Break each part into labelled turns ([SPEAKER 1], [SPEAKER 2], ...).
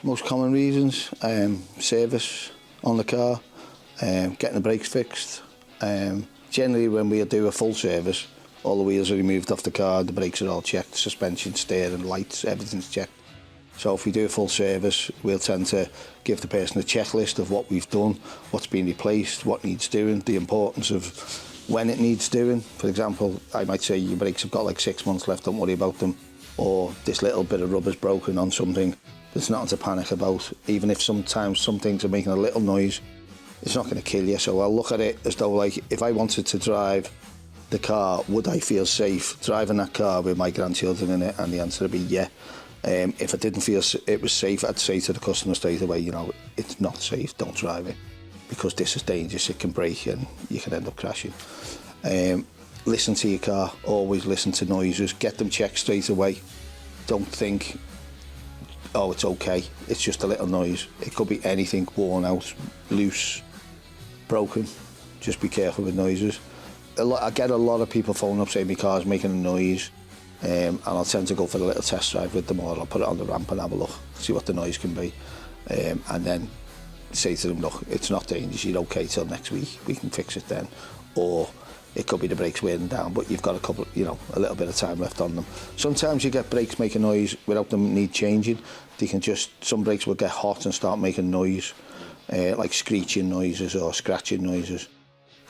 [SPEAKER 1] Most common reasons, service on the car, getting the brakes fixed. Generally when we do a full service, all the wheels are removed off the car, the brakes are all checked, suspension, steering, lights, everything's checked. So if we do a full service, we'll tend to give the person a checklist of what we've done, what's been replaced, what needs doing, the importance of when it needs doing. For example, I might say your brakes have got like 6 months left, don't worry about them. Or this little bit of rubber's broken on something, there's nothing to panic about. Even if sometimes some things are making a little noise, it's not going to kill you. So I'll look at it as though, like, if I wanted to drive the car, would I feel safe driving that car with my grandchildren in it? And the answer would be yeah. If I didn't feel it was safe, I'd say to the customer straight away, you know, it's not safe, don't drive it, because this is dangerous, it can break and you can end up crashing. Listen to your car, always listen to noises, get them checked straight away. Don't think, oh, it's okay, it's just a little noise. It could be anything, worn out, loose, broken. Just be careful with noises. I get a lot of people phoning up saying my car's making a noise, and I'll tend to go for a little test drive with them, or I'll put it on the ramp and have a look, see what the noise can be, and then say to them, look, it's not dangerous, you're okay till next week, we can fix it then. Or it could be the brakes wearing down, but you've got a little bit of time left on them. Sometimes you get brakes making noise without them need changing. They can some brakes will get hot and start making noise, like screeching noises or scratching noises.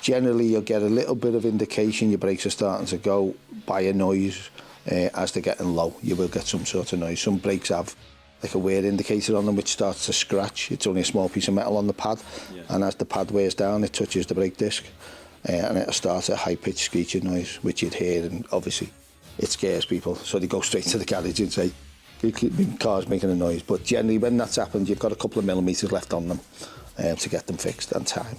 [SPEAKER 1] Generally, you'll get a little bit of indication your brakes are starting to go by a noise. As they're getting low, you will get some sort of noise. Some brakes have like a wear indicator on them which starts to scratch. It's only a small piece of metal on the pad, and as the pad wears down, it touches the brake disc, and it'll start a high-pitched screeching noise, which you'd hear, and obviously it scares people, so they go straight to the garage and say, the car's making a noise. But generally, when that's happened, you've got a couple of millimetres left on them to get them fixed, and time.